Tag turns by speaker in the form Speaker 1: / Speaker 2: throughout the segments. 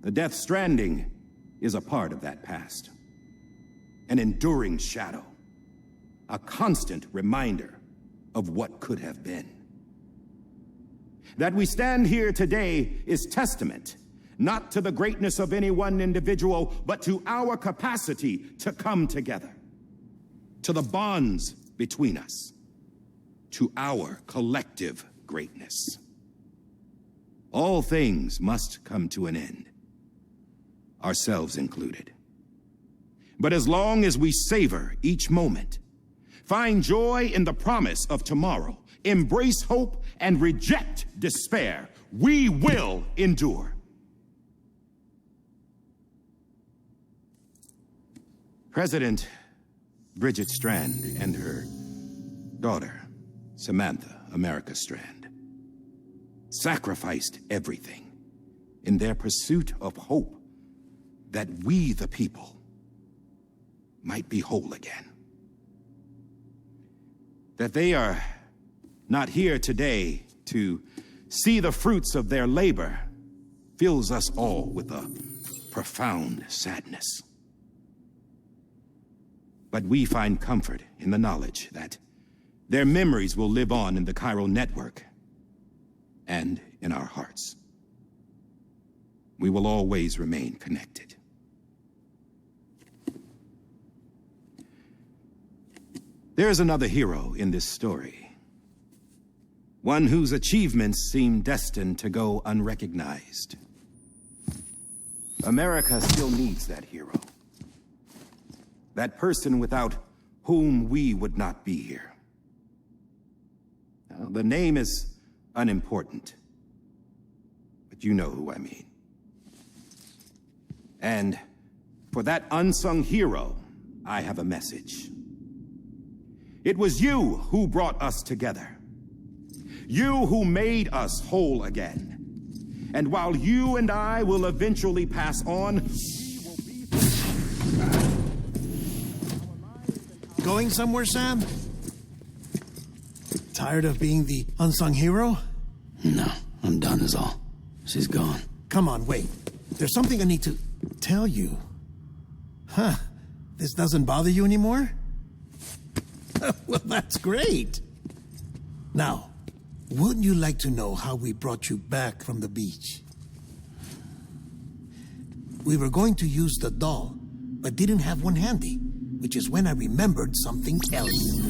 Speaker 1: The Death Stranding is a part of that past. An enduring shadow. A constant reminder of what could have been. That we stand here today is testament, not to the greatness of any one individual, but to our capacity to come together. To the bonds between us. To our collective greatness. All things must come to an end, ourselves included. But as long as we savor each moment, find joy in the promise of tomorrow, embrace hope, and reject despair, we will endure. President Bridget Strand and her daughter, Samantha America Strand, sacrificed everything in their pursuit of hope that we, the people, might be whole again. That they are not here today to see the fruits of their labor fills us all with a profound sadness. But we find comfort in the knowledge that their memories will live on in the chiral network and in our hearts. We will always remain connected. There is another hero in this story. One whose achievements seem destined to go unrecognized. America still needs that hero. That person without whom we would not be here. Now, the name is unimportant, but you know who I mean. And for that unsung hero, I have a message. It was you who brought us together. You who made us whole again. And while you and I will eventually pass on, we will be...
Speaker 2: Going somewhere, Sam? Tired of being the unsung hero?
Speaker 3: No, I'm done is all. She's gone.
Speaker 2: Come on, wait. There's something I need to tell you. Huh. This doesn't bother you anymore? Well, that's great. Now, wouldn't you like to know how we brought you back from the beach? We were going to use the doll, but didn't have one handy, which is when I remembered something else.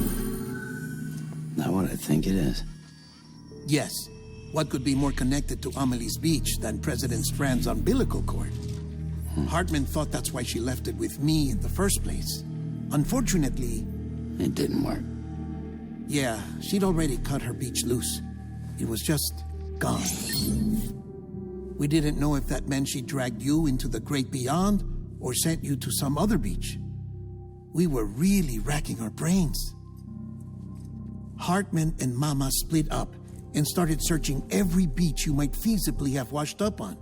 Speaker 3: Not what I think it is.
Speaker 2: Yes. What could be more connected to Amelie's beach than President Strand's umbilical cord? Hartman thought that's why she left it with me in the first place. Unfortunately...
Speaker 3: It didn't work.
Speaker 2: Yeah, she'd already cut her beach loose. It was just gone. We didn't know if that meant she dragged you into the great beyond or sent you to some other beach. We were really racking our brains. Hartman and Mama split up and started searching every beach you might feasibly have washed up on.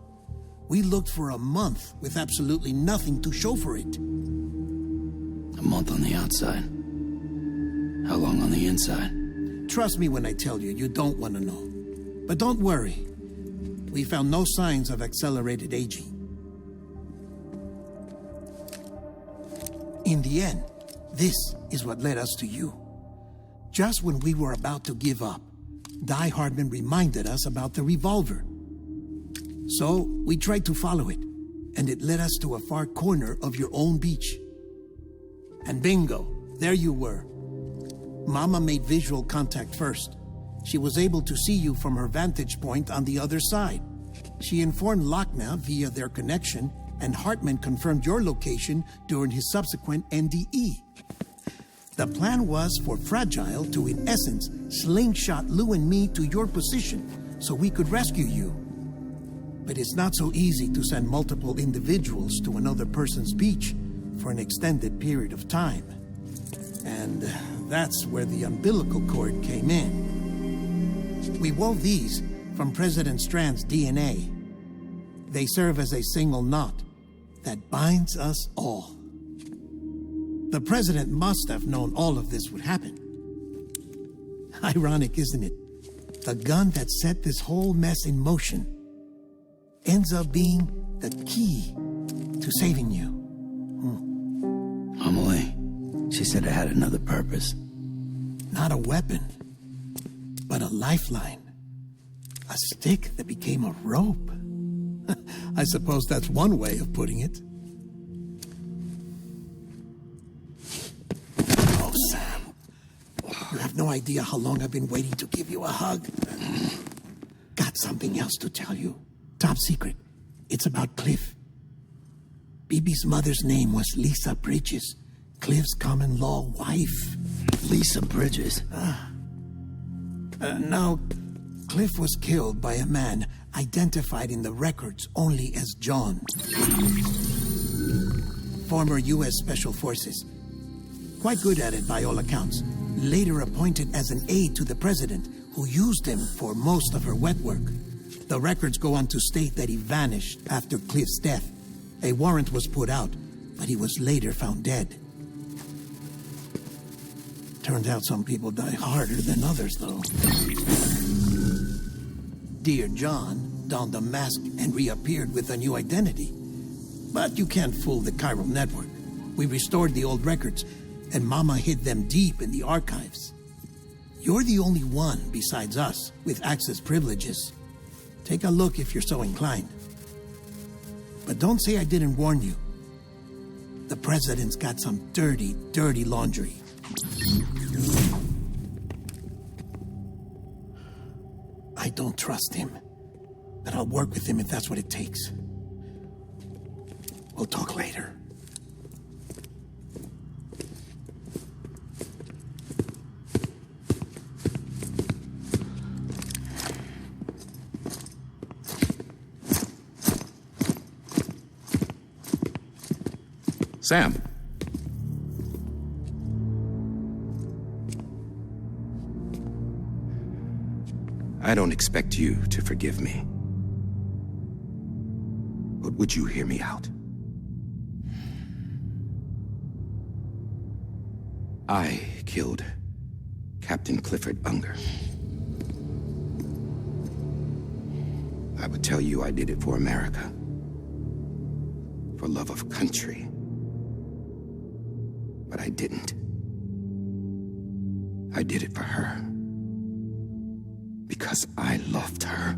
Speaker 2: We looked for a month with absolutely nothing to show for it.
Speaker 3: A month on the outside. How long on the inside?
Speaker 2: Trust me when I tell you, you don't want to know. But don't worry. We found no signs of accelerated aging. In the end, this is what led us to you. Just when we were about to give up, Die Hartman reminded us about the revolver. So we tried to follow it, and it led us to a far corner of your own beach. And bingo, there you were. Mama made visual contact first. She was able to see you from her vantage point on the other side. She informed Lochner via their connection, and Hartman confirmed your location during his subsequent NDE. The plan was for Fragile to, in essence, slingshot Lou and me to your position so we could rescue you. But it's not so easy to send multiple individuals to another person's beach for an extended period of time. And that's where the umbilical cord came in. We wove these from President Strand's DNA. They serve as a single knot that binds us all. The president must have known all of this would happen. Ironic, isn't it? The gun that set this whole mess in motion ends up being the key to saving you.
Speaker 3: Amelie, she said it had another purpose.
Speaker 2: Not a weapon, but a lifeline. A stick that became a rope. I suppose that's one way of putting it. Oh, Sam. You have no idea how long I've been waiting to give you a hug. Got something else to tell you. Top secret. It's about Cliff. Bibi's mother's name was Lisa Bridges, Cliff's common-law wife.
Speaker 3: Lisa Bridges?
Speaker 2: Now, Cliff was killed by a man identified in the records only as John. Former U.S. Special Forces. Quite good at it by all accounts. Later appointed as an aide to the president, who used him for most of her wet work. The records go on to state that he vanished after Cliff's death. A warrant was put out, but he was later found dead. Turned out some people die harder than others, though. Dear John donned a mask and reappeared with a new identity. But you can't fool the chiral network. We restored the old records, and Mama hid them deep in the archives. You're the only one besides us with access privileges. Take a look if you're so inclined. But don't say I didn't warn you. The president's got some dirty, dirty laundry. I don't trust him, but I'll work with him if that's what it takes. We'll talk later.
Speaker 1: Sam. I don't expect you to forgive me. But would you hear me out? I killed Captain Clifford Unger. I would tell you I did it for America. For love of country. But I didn't. I did it for her. Because I loved her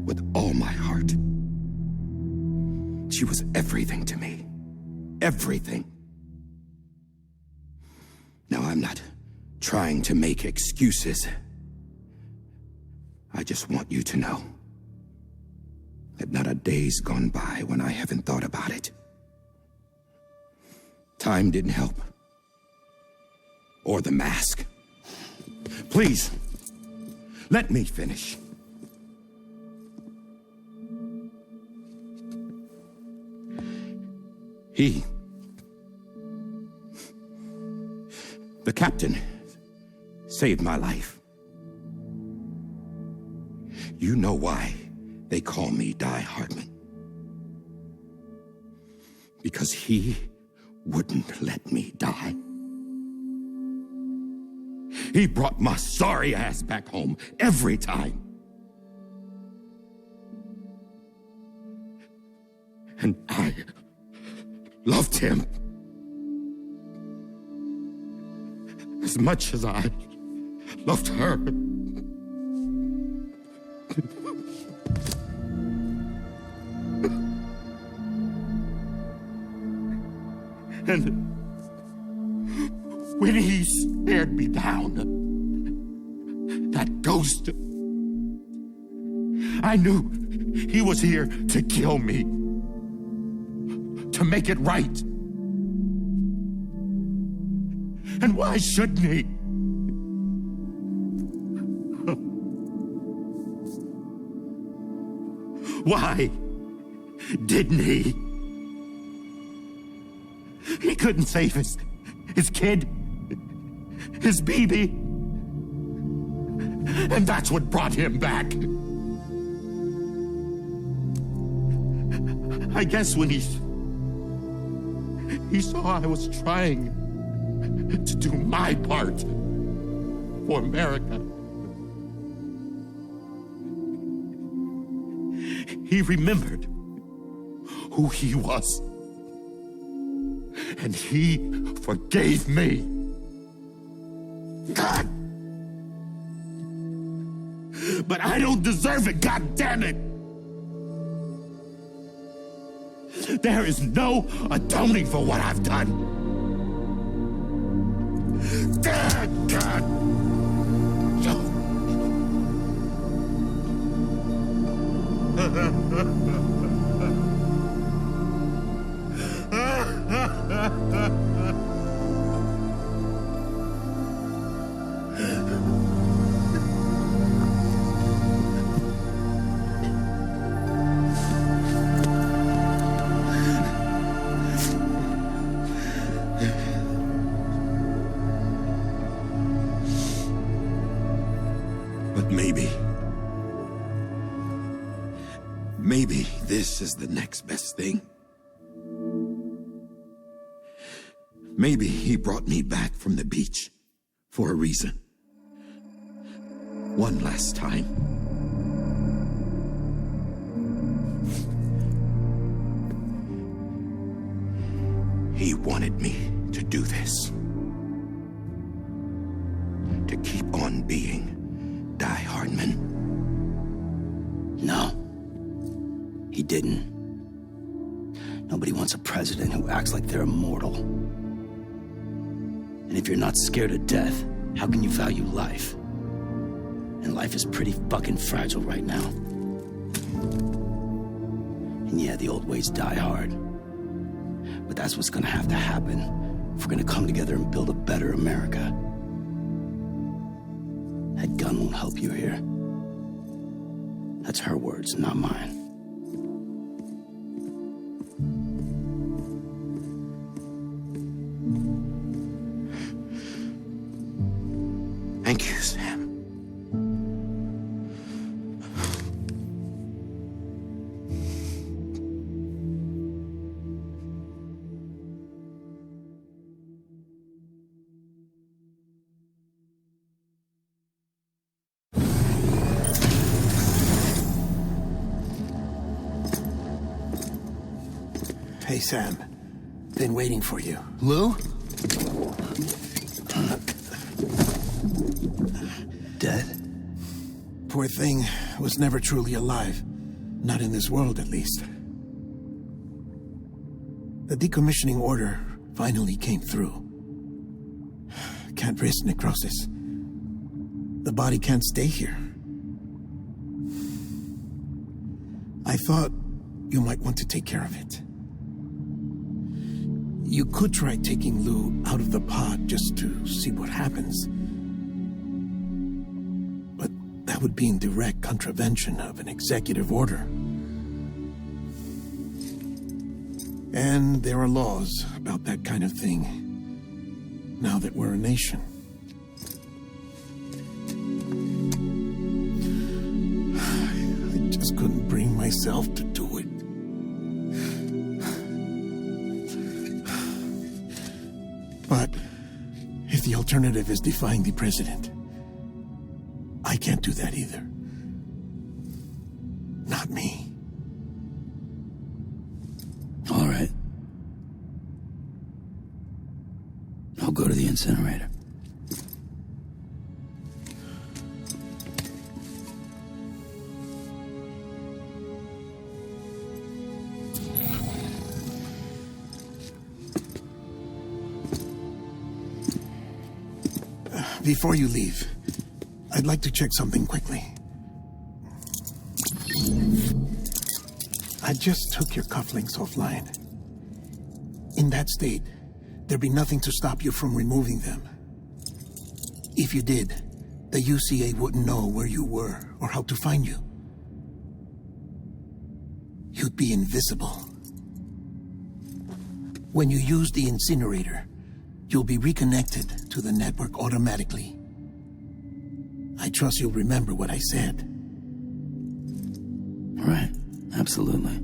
Speaker 1: with all my heart. She was everything to me. Everything. Now, I'm not trying to make excuses. I just want you to know that not a day's gone by when I haven't thought about it. Time didn't help. Or the mask. Please, let me finish. The captain, saved my life. You know why they call me Die Hardman. Because he wouldn't let me die. He brought my sorry ass back home every time. And I loved him as much as I loved her. And when he stared me down, that ghost, I knew he was here to kill me, to make it right. And why shouldn't he? Why didn't he? He couldn't save his kid, his baby. And that's what brought him back. I guess when he saw I was trying to do my part for America, he remembered
Speaker 4: who he was. And he forgave me. God! But I don't deserve it, God damn it! There is no atoning for what I've done. God!
Speaker 1: But maybe this is the next best thing. Maybe he brought me back from the beach for a reason. One last time. He wanted me to do this. To keep on being Die Hardman.
Speaker 3: No. He didn't. Nobody wants a president who acts like they're immortal. And if you're not scared of death, how can you value life? And life is pretty fucking fragile right now. And yeah, the old ways die hard. But that's what's gonna have to happen if we're gonna come together and build a better America. That gun won't help you here. That's her words, not mine.
Speaker 1: Thank you, Sam.
Speaker 2: Hey, Sam. Been waiting for you.
Speaker 3: Lou? Dead?
Speaker 2: Poor thing was never truly alive. Not in this world, at least. The decommissioning order finally came through. Can't risk necrosis. The body can't stay here. I thought you might want to take care of it. You could try taking Lou out of the pod just to see what happens. But that would be in direct contravention of an executive order. And there are laws about that kind of thing, now that we're a nation. I just couldn't bring myself to do it. But if the alternative is defying the president, I can't do that either. Not me.
Speaker 3: All right. I'll go to the incinerator.
Speaker 2: Before you leave, I'd like to check something quickly. I just took your cufflinks offline. In that state, there'd be nothing to stop you from removing them. If you did, the UCA wouldn't know where you were or how to find you. You'd be invisible. When you use the incinerator, you'll be reconnected to the network automatically. I trust you'll remember what I said.
Speaker 3: Right, absolutely.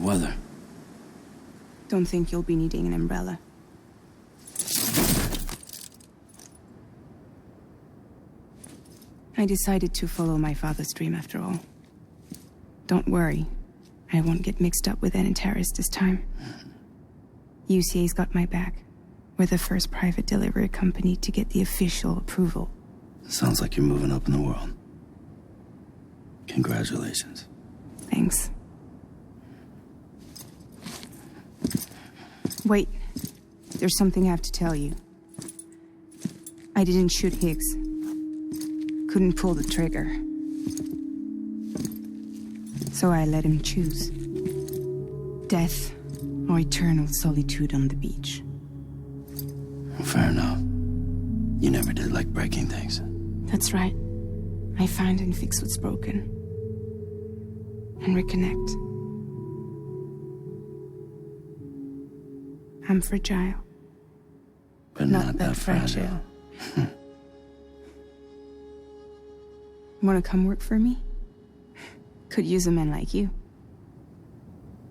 Speaker 3: weather.
Speaker 5: Don't think you'll be needing an umbrella. I decided to follow my father's dream after all. Don't worry, I won't get mixed up with any terrorists this time. UCA's got my back. We're the first private delivery company to get the official approval.
Speaker 3: Sounds like you're moving up in the world. Congratulations.
Speaker 5: Thanks. Wait, there's something I have to tell you. I didn't shoot Higgs. Couldn't pull the trigger. So I let him choose. Death or eternal solitude on the beach.
Speaker 3: Fair enough. You never did like breaking things.
Speaker 5: That's right. I find and fix what's broken. And reconnect. I'm fragile.
Speaker 3: But not that fragile.
Speaker 5: Wanna come work for me? Could use a man like you.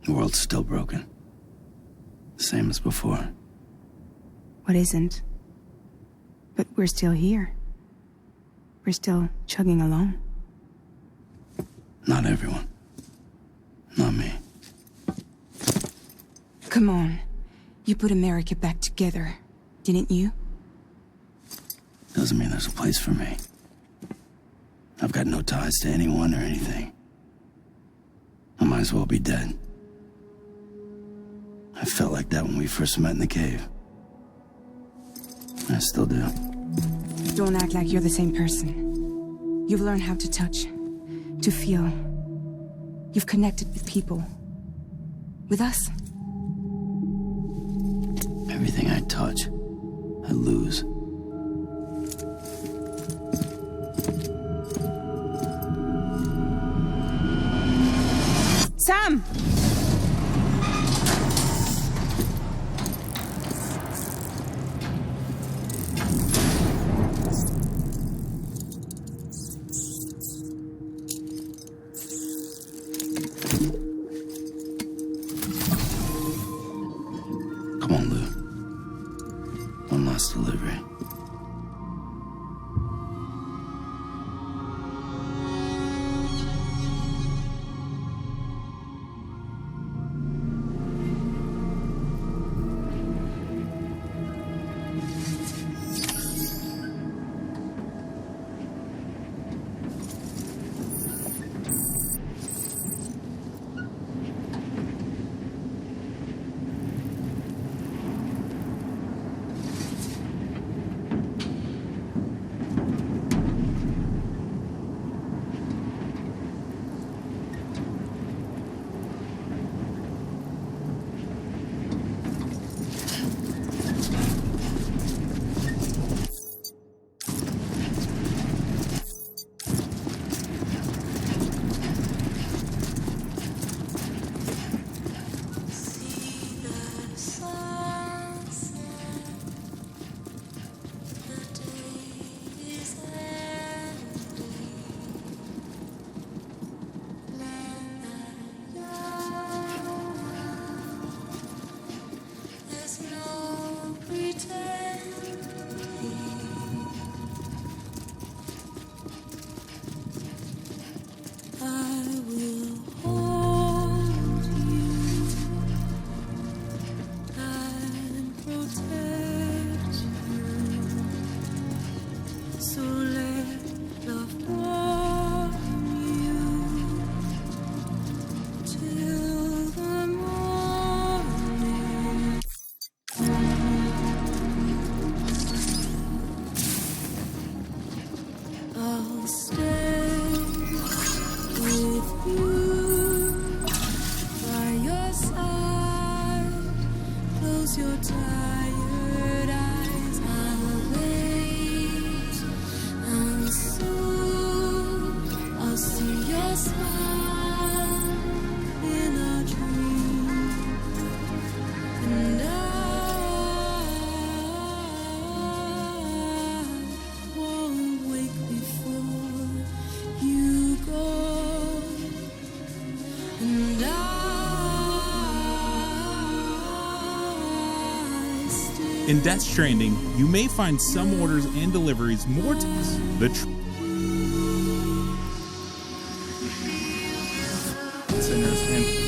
Speaker 3: The world's still broken. Same as before.
Speaker 5: What isn't? But we're still here. We're still chugging along.
Speaker 3: Not everyone. Not me.
Speaker 5: Come on. You put America back together, didn't you?
Speaker 3: Doesn't mean there's a place for me. I've got no ties to anyone or anything. I might as well be dead. I felt like that when we first met in the cave. I still do.
Speaker 5: Don't act like you're the same person. You've learned how to touch, to feel. You've connected with people. With us.
Speaker 3: Everything I touch, I lose.
Speaker 5: Sam!
Speaker 3: Come on, Lou. One last delivery.
Speaker 6: And I In Death Stranding, you may find some orders and deliveries mortals. Sinners and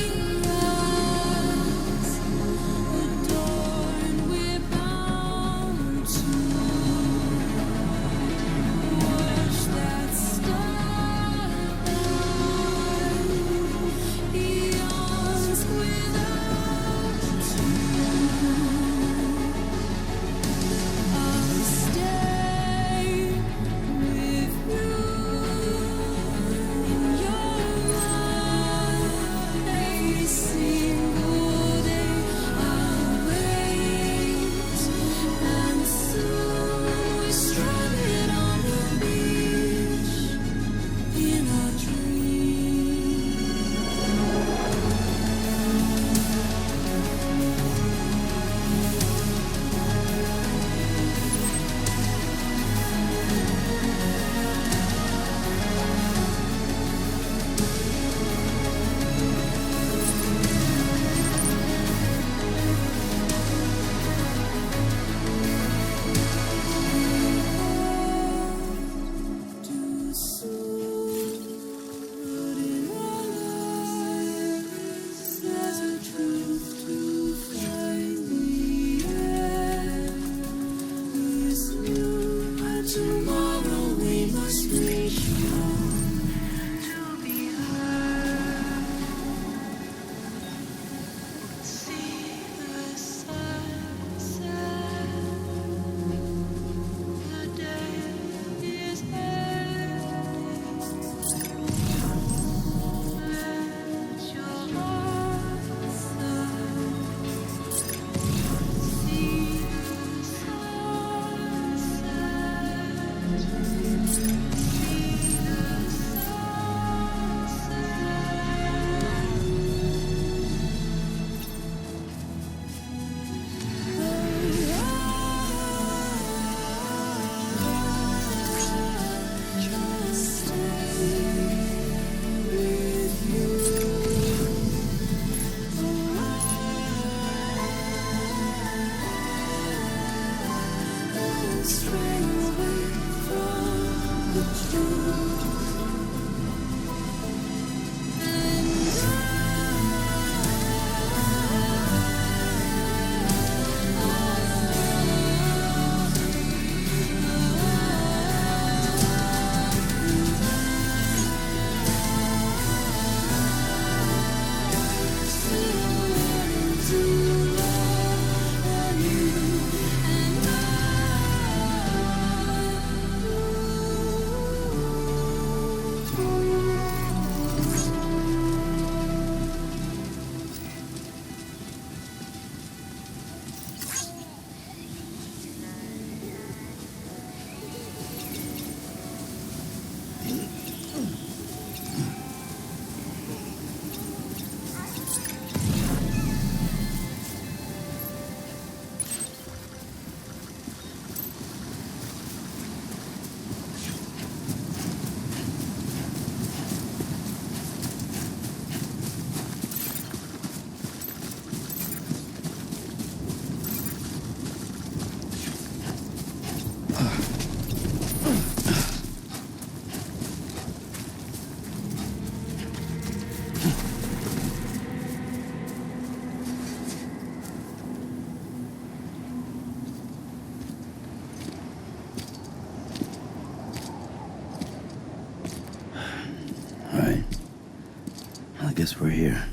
Speaker 3: guess we're here.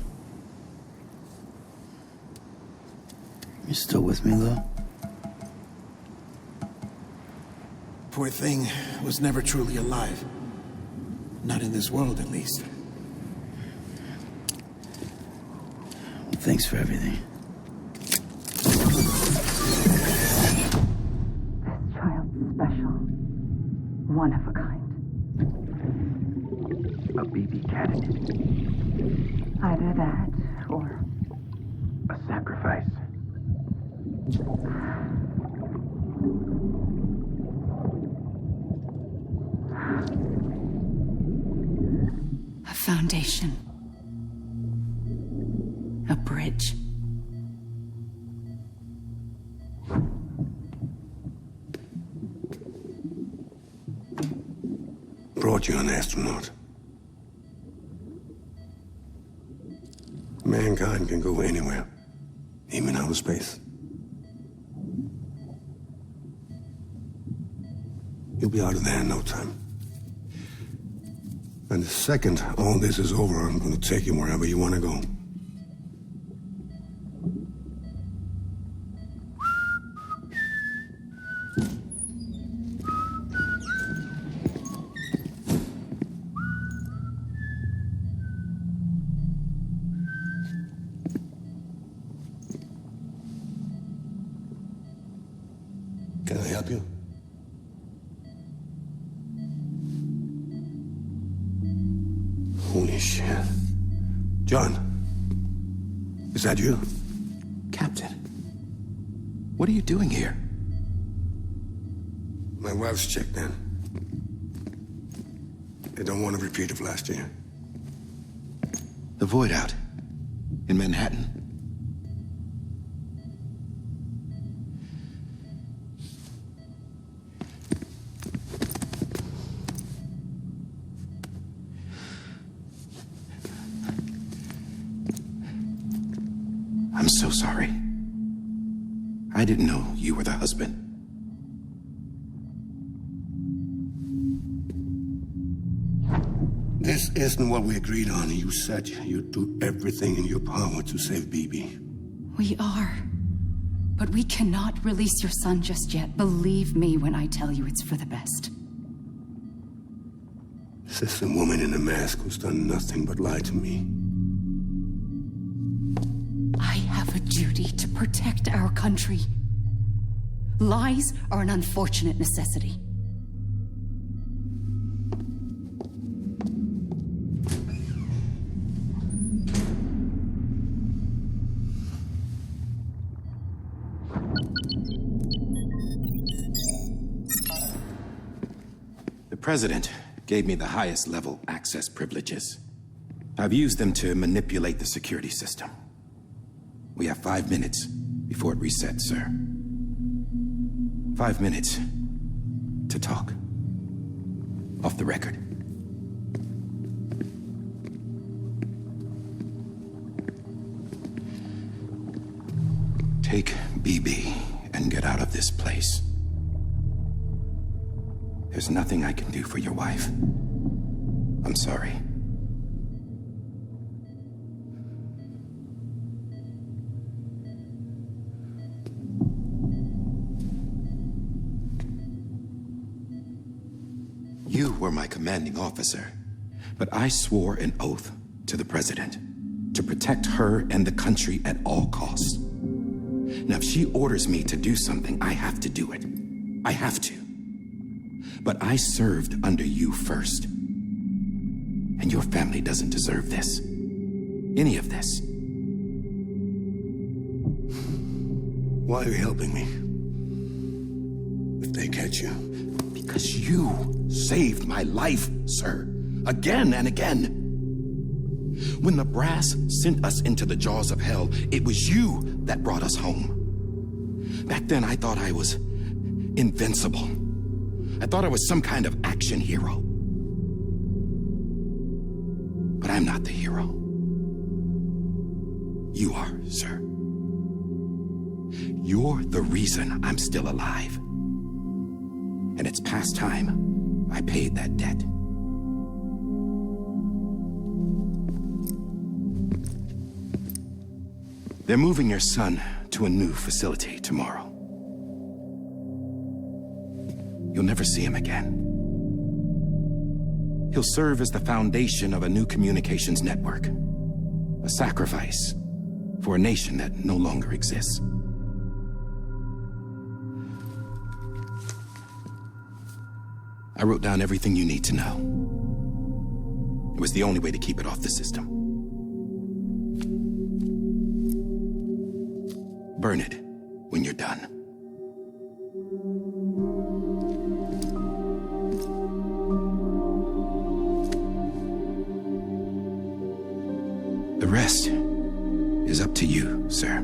Speaker 3: You still with me, though?
Speaker 2: Poor thing was never truly alive. Not in this world, at least.
Speaker 3: Well, thanks for everything.
Speaker 7: This child's special. One of a kind.
Speaker 8: A baby candidate.
Speaker 7: Either that, or...
Speaker 8: a sacrifice.
Speaker 7: A foundation. A bridge.
Speaker 9: thought you're an astronaut. Mankind can go anywhere, even outer space. You'll be out of there in no time. And the second all this is over, I'm going to take you wherever you want to go. Can I help you? Holy shit. John, is that you?
Speaker 1: Captain, what are you doing here?
Speaker 9: My wife's checked in. They don't want a repeat of last year.
Speaker 1: The Void out in Manhattan. I'm so sorry. I didn't know you were the husband.
Speaker 9: This isn't what we agreed on. You said you'd do everything in your power to save Bibi.
Speaker 10: We are. But we cannot release your son just yet. Believe me when I tell you it's for the best.
Speaker 9: This is a woman in a mask who's done nothing but lie to me.
Speaker 10: I have a duty to protect our country. Lies are an unfortunate necessity.
Speaker 1: The President gave me the highest level access privileges. I've used them to manipulate the security system. We have 5 minutes before it resets, sir. 5 minutes to talk. Off the record. Take BB and get out of this place. There's nothing I can do for your wife. I'm sorry. You were my commanding officer, but I swore an oath to the President to protect her and the country at all costs. Now, if she orders me to do something, I have to do it. I have to. But I served under you first. And your family doesn't deserve this. Any of this.
Speaker 9: Why are you helping me? If they catch you.
Speaker 1: Because you saved my life, sir. Again and again. When the brass sent us into the jaws of hell, it was you that brought us home. Back then, I thought I was invincible. I thought I was some kind of action hero. But I'm not the hero. You are, sir. You're the reason I'm still alive. And it's past time I paid that debt. They're moving your son to a new facility tomorrow. You'll never see him again. He'll serve as the foundation of a new communications network. A sacrifice for a nation that no longer exists. I wrote down everything you need to know. It was the only way to keep it off the system. Burn it when you're done. The rest is up to you, sir.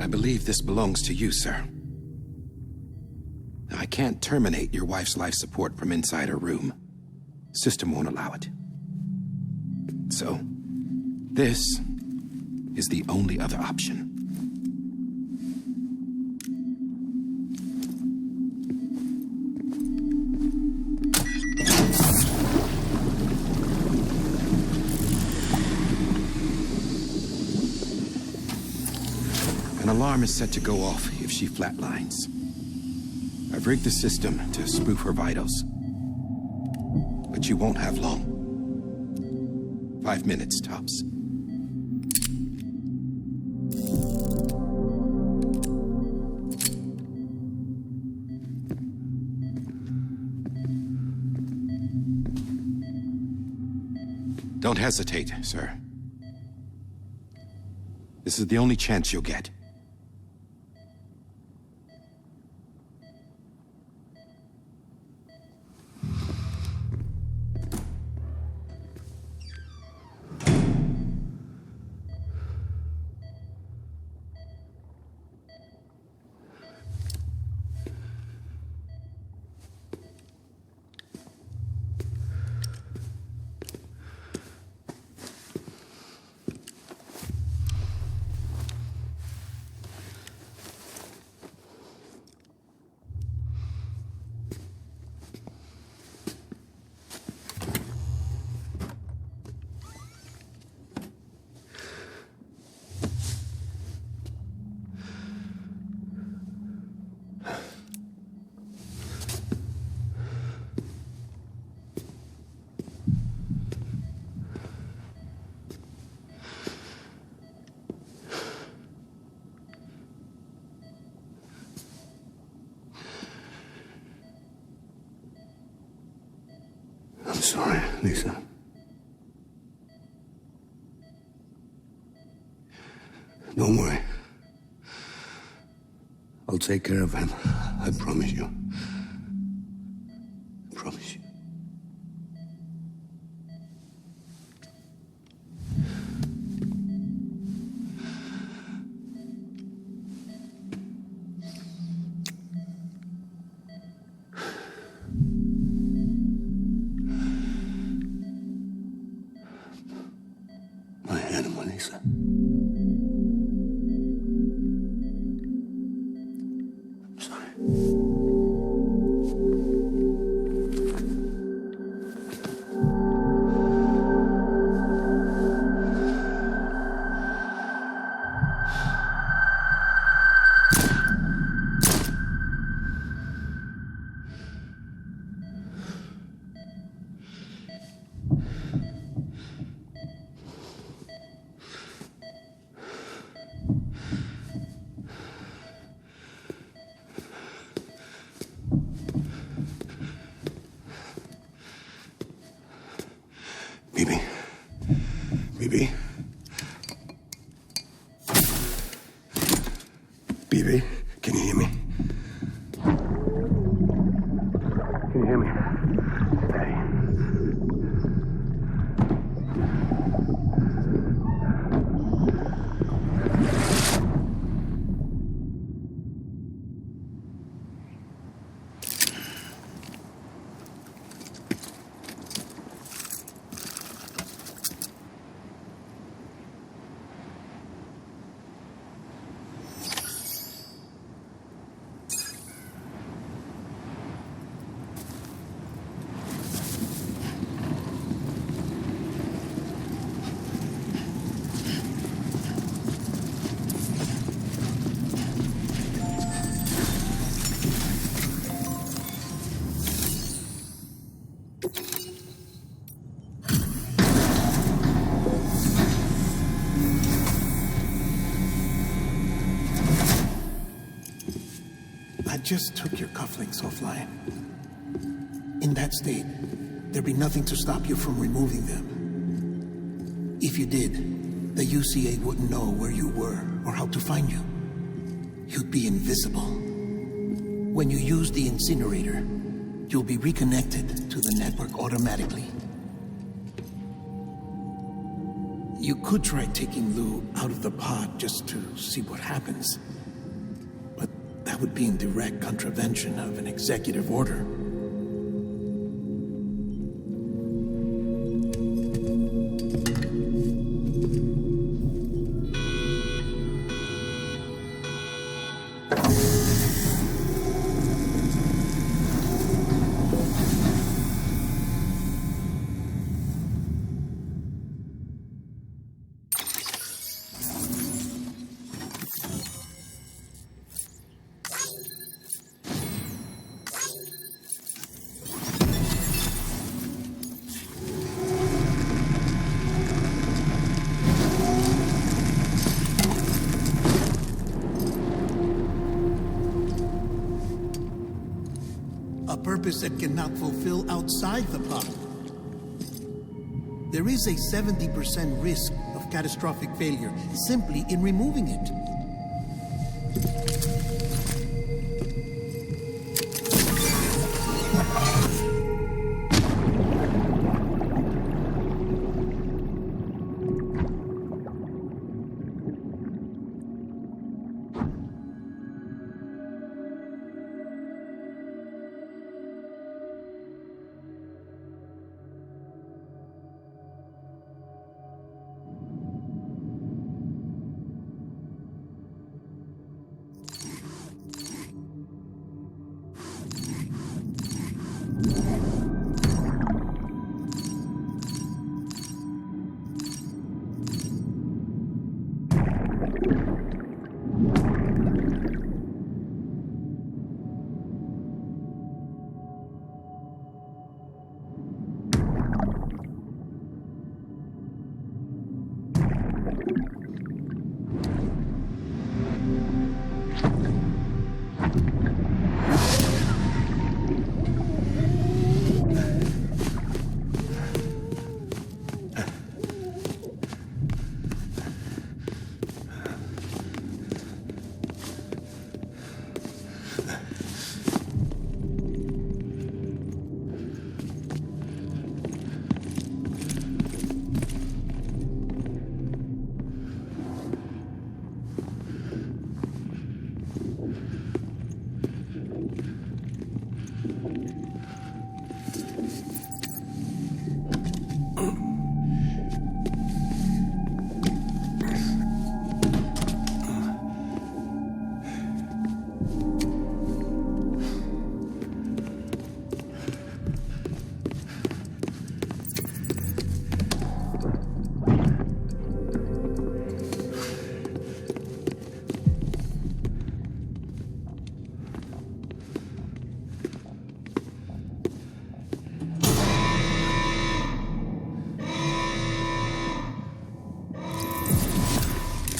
Speaker 1: I believe this belongs to you, sir. I can't terminate your wife's life support from inside her room. System won't allow it. So, this is the only other option. An alarm is set to go off if she flatlines. I've rigged the system to spoof her vitals. But you won't have long. 5 minutes, tops. Don't hesitate, sir. This is the only chance you'll get.
Speaker 9: I'm sorry, Lisa. Don't worry. I'll take care of him. I promise you. I promise you. My animal, Lisa. I'm sorry. Bibi. Bibi. Bibi, can you hear me? Can you hear me? Steady.
Speaker 2: I just took your cufflinks offline. In that state, there'd be nothing to stop you from removing them. If you did, the UCA wouldn't know where you were or how to find you. You'd be invisible. When you use the incinerator, you'll be reconnected to the network automatically. You could try taking Lou out of the pod just to see what happens. That would be in direct contravention of an executive order. Purpose that cannot fulfill outside the pod. There is a 70% risk of catastrophic failure simply in removing it.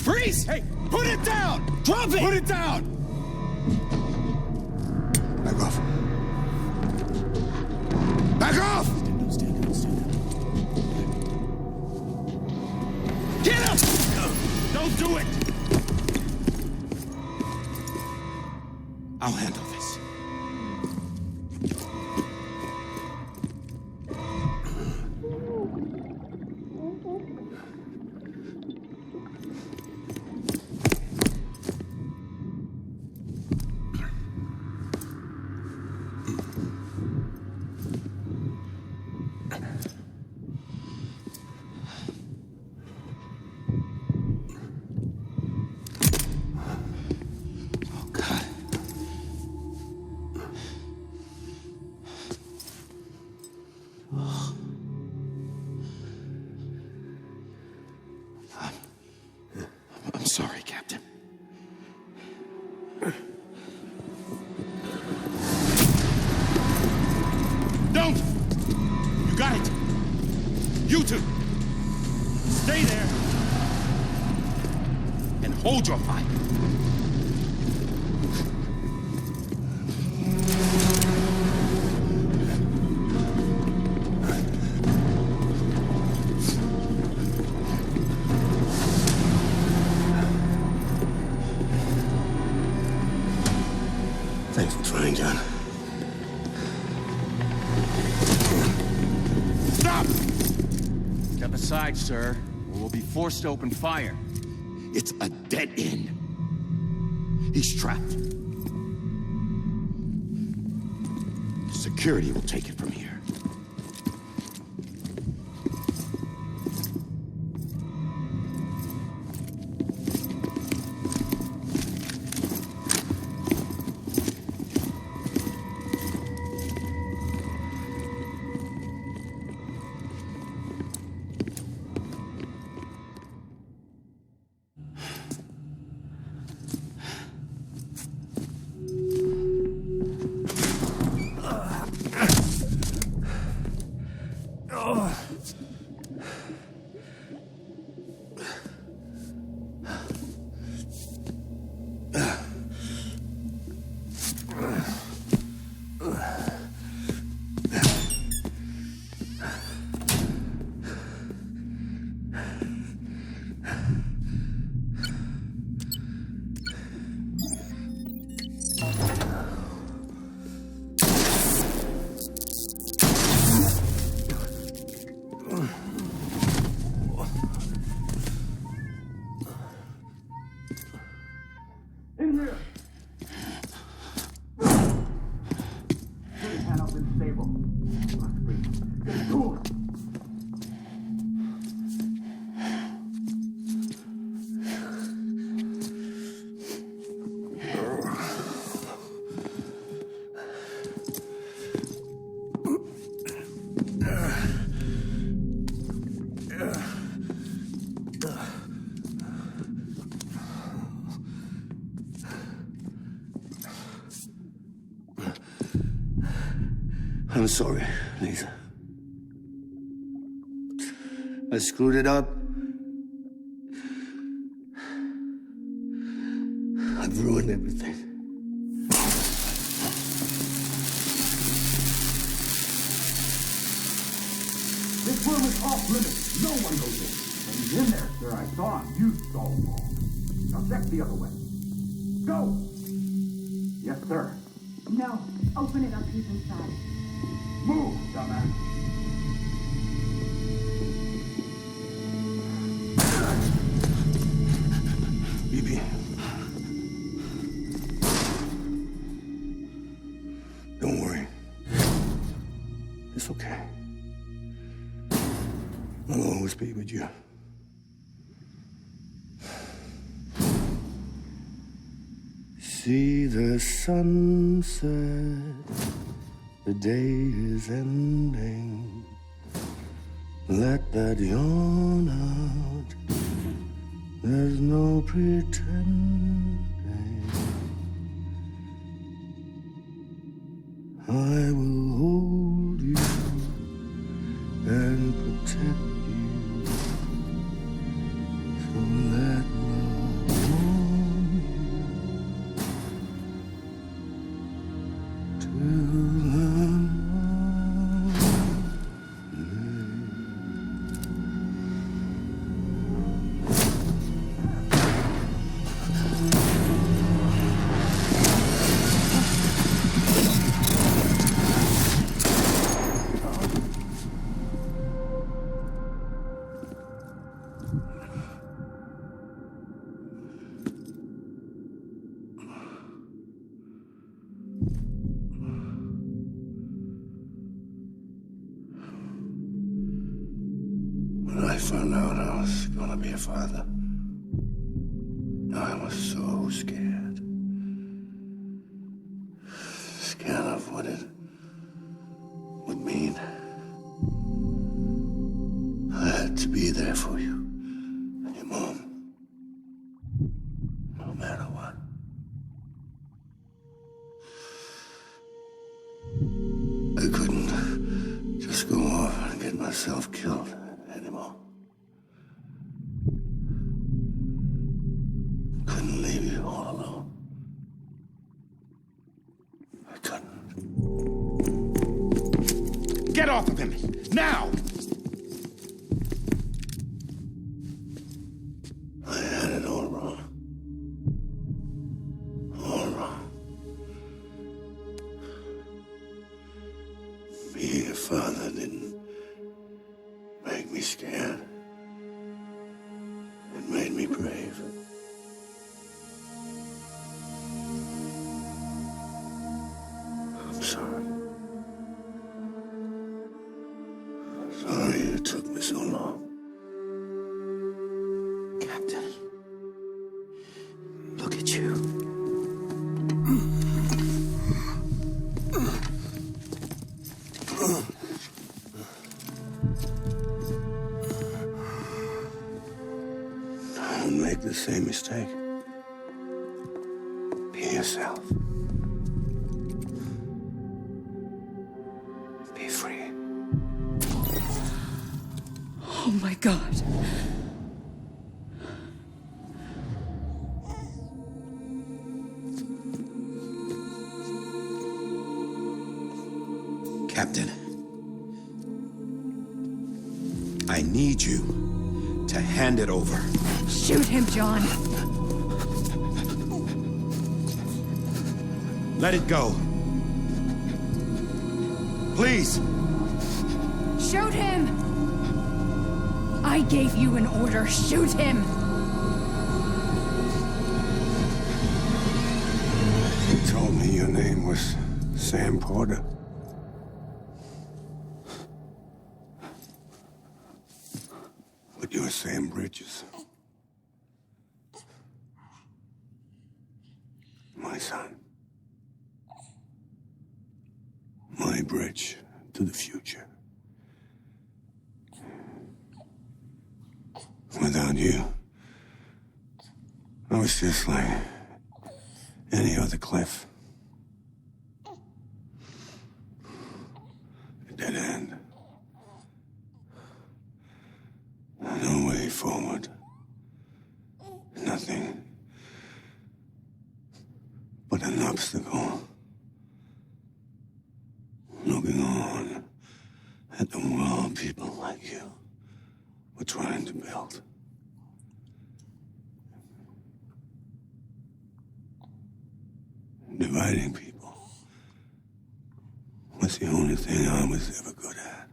Speaker 4: Freeze! Hey, put it down! Drop it! Put it down!
Speaker 9: Back off. Back off!
Speaker 4: Stand down. Get up! Don't do it! I'll handle this. I'm sorry, Captain. Don't! You got it! You two! Stay there! And hold your fire!
Speaker 9: Thanks for trying, John.
Speaker 4: Stop! Step aside, sir, or we'll be forced to open fire.
Speaker 1: It's a dead end. He's trapped. Security will take it from here.
Speaker 9: I'm sorry, Lisa. I screwed it up. I've ruined everything.
Speaker 11: This room is off limits. No one goes in. But he's in there, sir. I saw him. You saw him all. Now check the other way. Go! Yes, sir.
Speaker 7: No. Open it up. He's inside.
Speaker 11: Move, dumbass.
Speaker 9: BB. Don't worry. It's okay. I'll always be with you. See the sunset. The day is ending. Let that yawn out. There's no pretending. I will hold you and protect you. So let love warm you till the When I found out I was gonna be a father, I was so scared. Scared of what it would mean. I had to be there for you and your mom, no matter what. I couldn't just go off and get myself killed anymore. Couldn't leave you all alone. I couldn't.
Speaker 1: Get off of him! Now!
Speaker 9: I had it all wrong. All wrong. Being a father didn't make me scared. It made me brave. I'm sorry. make the same mistake. Be yourself. Be free.
Speaker 10: Oh my God.
Speaker 1: Captain, I need you to hand it over.
Speaker 10: Shoot him, John.
Speaker 1: Let it go. Please.
Speaker 10: Shoot him! I gave you an order. Shoot him!
Speaker 9: You told me your name was Sam Porter. But you're Sam Bridges. My son. My bridge to the future. Without you, I was just like any other Cliff. A dead end. No way forward. Nothing but an obstacle. Looking on at the world people like you were trying to build. Dividing people was the only thing I was ever good at.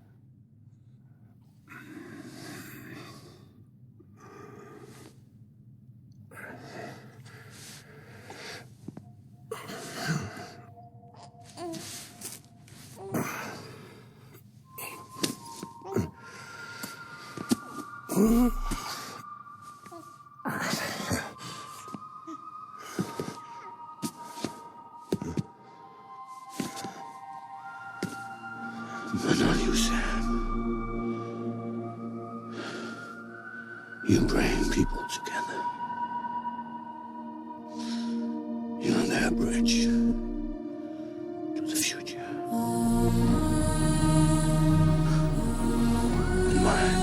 Speaker 9: But not you, Sam. You bring people together. You're their bridge to the future. And mine.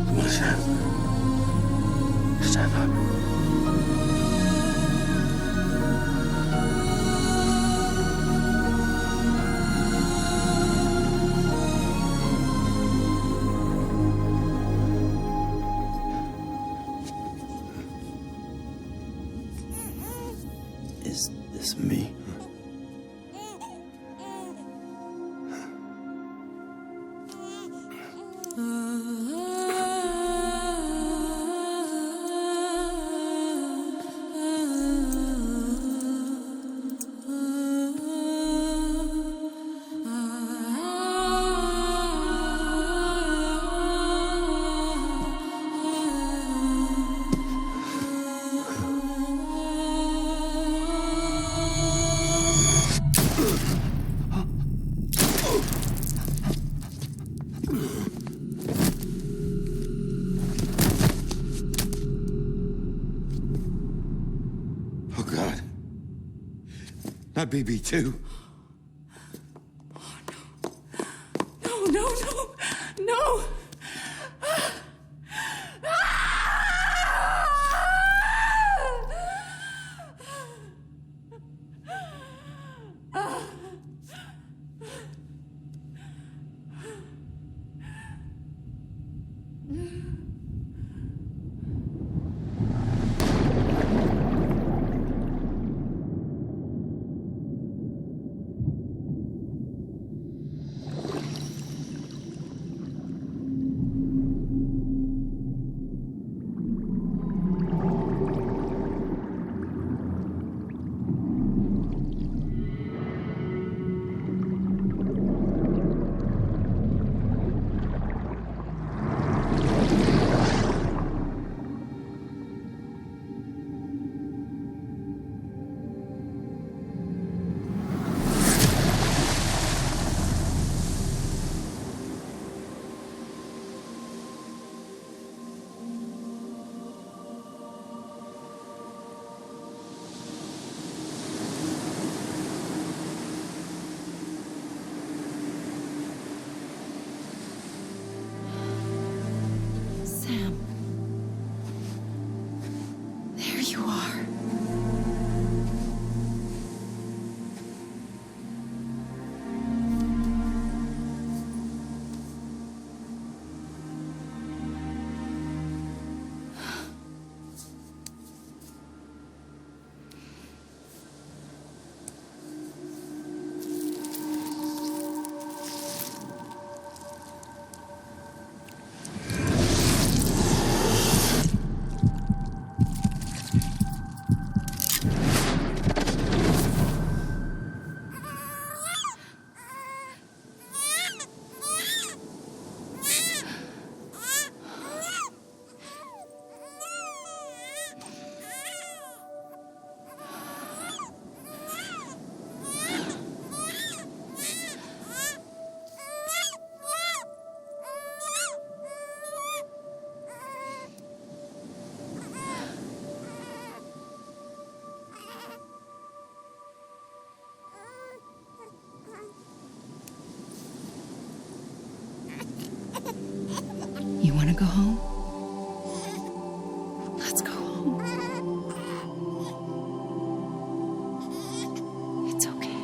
Speaker 9: Come on, Sam. Stand up.
Speaker 3: Is this me?
Speaker 1: Oh, God. Not BB2.
Speaker 10: No, no, no, no! You want to go home? Let's go home. It's okay.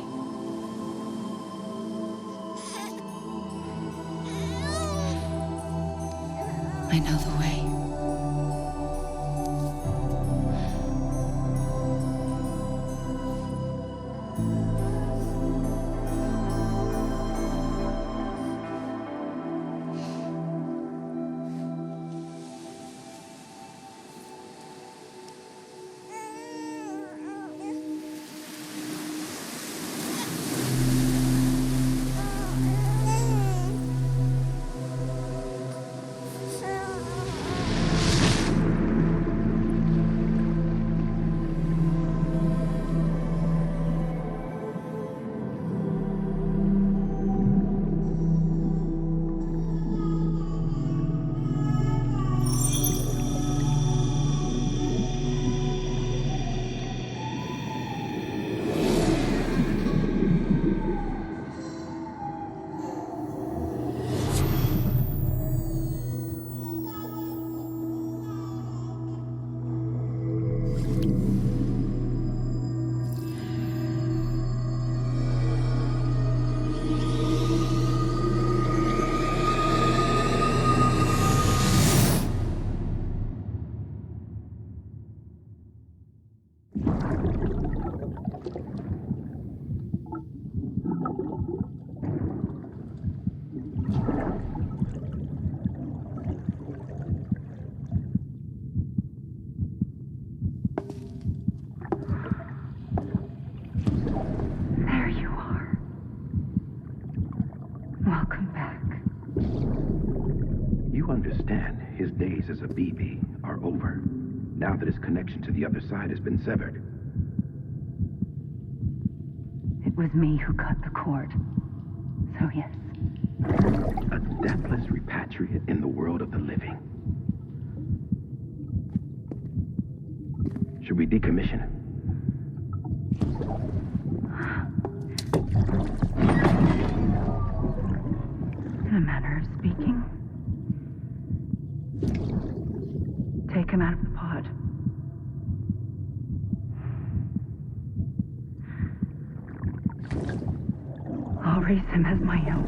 Speaker 10: I know the way.
Speaker 7: There you are. Welcome back.
Speaker 11: You understand his days as a BB are over, now that his connection to the other side has been severed.
Speaker 7: It was me who cut the cord. So yes.
Speaker 11: A deathless repatriate in the world of the living. Should we decommission him?
Speaker 7: In a manner of speaking. Take him out of the pod. I'll raise him as my own.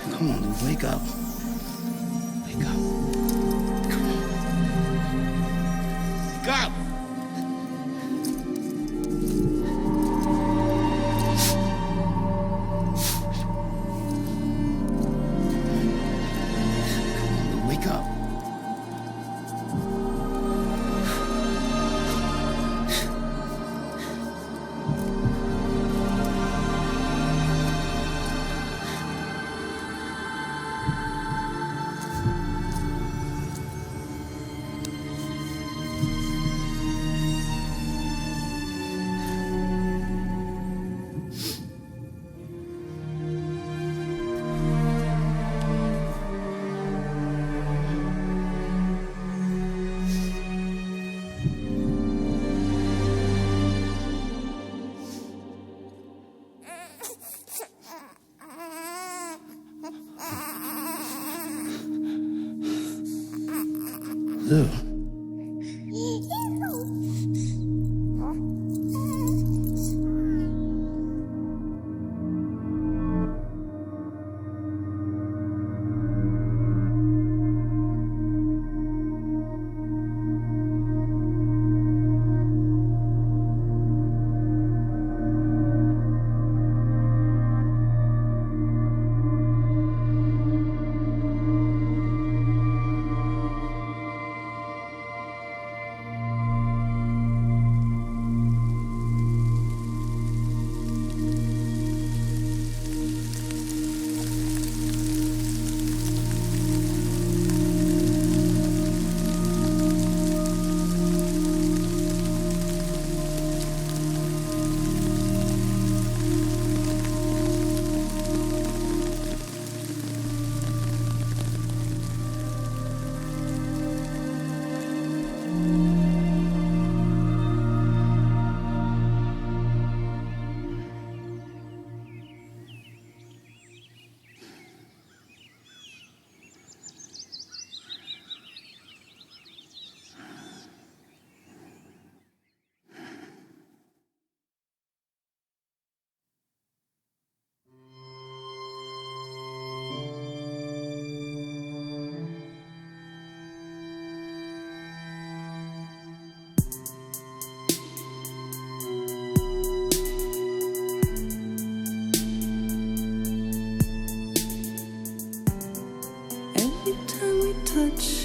Speaker 3: Come on, dude, wake up. Wake up. Come on. Wake up! Wake up. Lou.
Speaker 12: touch